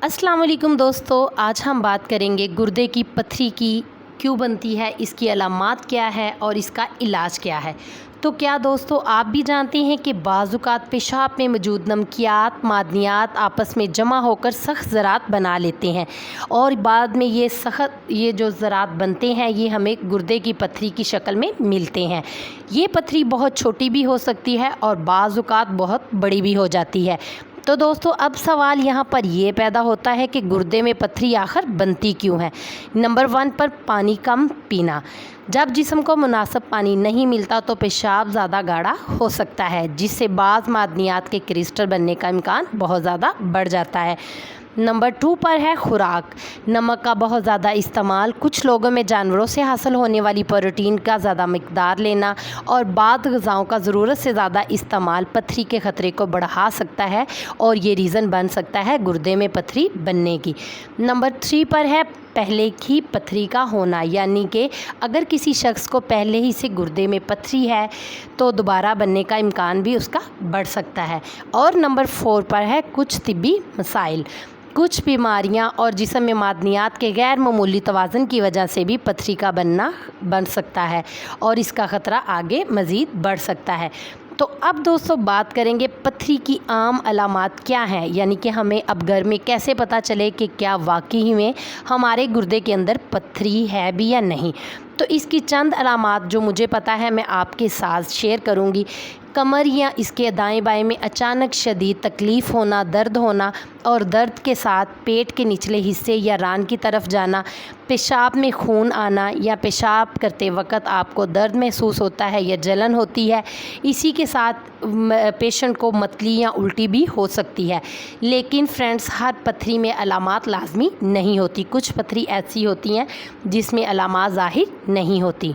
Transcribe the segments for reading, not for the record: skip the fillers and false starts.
अस्सलाम वालेकुम दोस्तों, आज हम बात करेंगे गुर्दे की पथरी की क्यों बनती है, इसकी अलामात क्या है और इसका इलाज क्या है। तो क्या दोस्तों आप भी जानते हैं कि बाज़-औक़ात पेशाब में मौजूद नमकियात मादनियात आपस में जमा होकर सख्त ज़रात बना लेते हैं और बाद में ये जो ज़रात बनते हैं ये हमें गुर्दे की पथरी की शक्ल में मिलते हैं। ये पथरी बहुत छोटी भी हो सकती है और बाज़-औक़ात बहुत बड़ी भी हो जाती है। तो दोस्तों अब सवाल यहाँ पर ये पैदा होता है कि गुर्दे में पथरी आखिर बनती क्यों है। नंबर 1 पर पानी कम पीना। जब जिस्म को मुनासिब पानी नहीं मिलता तो पेशाब ज़्यादा गाढ़ा हो सकता है, जिससे बाज़ मादनियात के क्रिस्टल बनने का इम्कान बहुत ज़्यादा बढ़ जाता है। नंबर 2 पर है खुराक। नमक का बहुत ज़्यादा इस्तेमाल, कुछ लोगों में जानवरों से हासिल होने वाली प्रोटीन का ज़्यादा मिकदार लेना और बाद ग़िज़ाओं का ज़रूरत से ज़्यादा इस्तेमाल पथरी के ख़तरे को बढ़ा सकता है और ये रीज़न बन सकता है गुर्दे में पथरी बनने की। नंबर 3 पर है पहले की पथरी का होना, यानी कि अगर किसी शख्स को पहले ही से गुर्दे में पथरी है तो दोबारा बनने का इम्कान भी उसका बढ़ सकता है। और नंबर 4 पर है कुछ तिब्बी मसाइल। कुछ बीमारियां और जिस्म में मादनियात के गैर मामूली तवाज़ुन की वजह से भी पथरी का बनना बन सकता है और इसका ख़तरा आगे मज़ीद बढ़ सकता है। तो अब दोस्तों बात करेंगे पथरी की आम अलामात क्या हैं, यानी कि हमें अब घर में कैसे पता चले कि क्या वाकई में हमारे गुर्दे के अंदर पथरी है भी या नहीं। तो इसकी चंद अलामात जो मुझे पता है मैं आपके साथ शेयर करूंगी। कमर या इसके दाएं बाएं में अचानक शदीद तकलीफ़ होना, दर्द होना और दर्द के साथ पेट के निचले हिस्से या रान की तरफ जाना, पेशाब में खून आना या पेशाब करते वक्त आपको दर्द महसूस होता है या जलन होती है। इसी के साथ पेशेंट को मतली या उल्टी भी हो सकती है। लेकिन फ्रेंड्स, हर पथरी में अलामात लाजमी नहीं होती। कुछ पथरी ऐसी होती हैं जिसमें अलामात ज़ाहिर नहीं होती।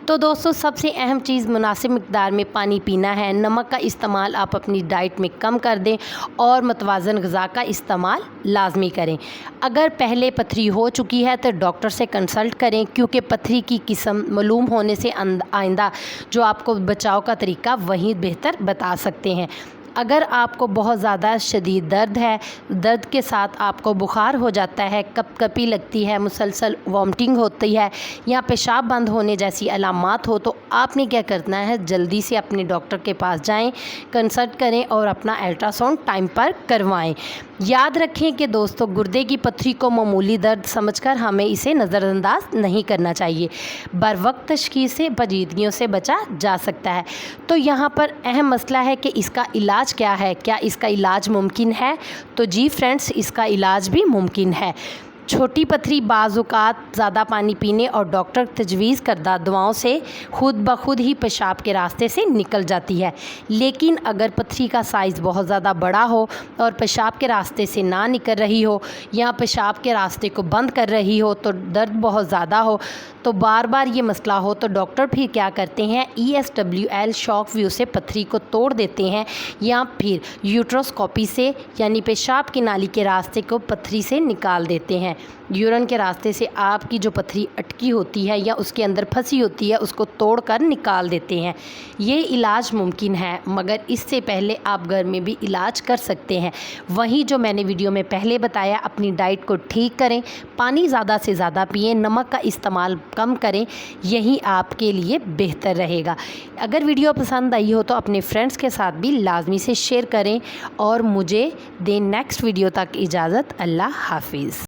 तो दोस्तों सबसे अहम चीज़ मुनासिब मिक़दार में पानी पीना है। नमक का इस्तेमाल आप अपनी डाइट में कम कर दें और मुतवाज़न ग़िज़ा का इस्तेमाल लाजमी करें। अगर पहले पथरी हो चुकी है तो डॉक्टर से कंसल्ट करें, क्योंकि पथरी की किस्म मालूम होने से आइंदा जो आपको बचाव का तरीका वही बेहतर बता सकते हैं। अगर आपको बहुत ज़्यादा शदीद दर्द है, दर्द के साथ आपको बुखार हो जाता है, कपकपी लगती है, मुसलसल वॉमिटिंग होती है या पेशाब बंद होने जैसी अलामात हो, तो आपने क्या करना है, जल्दी से अपने डॉक्टर के पास जाएं, कंसल्ट करें और अपना अल्ट्रासाउंड टाइम पर करवाएं। याद रखें कि दोस्तों गुर्दे की पथरी को मामूली दर्द समझकर हमें इसे नज़रअंदाज नहीं करना चाहिए। बर वक्त तशख़ीस से पेचीदगियों से बचा जा सकता है। तो यहाँ पर अहम मसला है कि इसका इलाज क्या है, क्या इसका इलाज मुमकिन है। तो जी फ्रेंड्स, इसका इलाज भी मुमकिन है। छोटी पथरी बाज़-औक़ात ज़्यादा पानी पीने और डॉक्टर तजवीज़ करदा दवाओं से खुद ब खुद ही पेशाब के रास्ते से निकल जाती है। लेकिन अगर पथरी का साइज़ बहुत ज़्यादा बड़ा हो और पेशाब के रास्ते से ना निकल रही हो या पेशाब के रास्ते को बंद कर रही हो, तो दर्द बहुत ज़्यादा हो, तो बार बार ये मसला हो, तो डॉक्टर फिर क्या करते हैं, ESWL शॉक व्यू से पथरी को तोड़ देते हैं या फिर यूट्रोस्कोपी से यानी पेशाब की नाली के रास्ते को पथरी से निकाल देते हैं। यूरिन के रास्ते से आपकी जो पथरी अटकी होती है या उसके अंदर फंसी होती है उसको तोड़कर निकाल देते हैं। ये इलाज मुमकिन है, मगर इससे पहले आप घर में भी इलाज कर सकते हैं। वहीं जो मैंने वीडियो में पहले बताया, अपनी डाइट को ठीक करें, पानी ज़्यादा से ज़्यादा पिएं, नमक का इस्तेमाल कम करें, यही आपके लिए बेहतर रहेगा। अगर वीडियो पसंद आई हो तो अपने फ्रेंड्स के साथ भी लाजमी से शेयर करें और मुझे दें नेक्स्ट वीडियो तक इजाज़त। अल्लाह हाफिज़।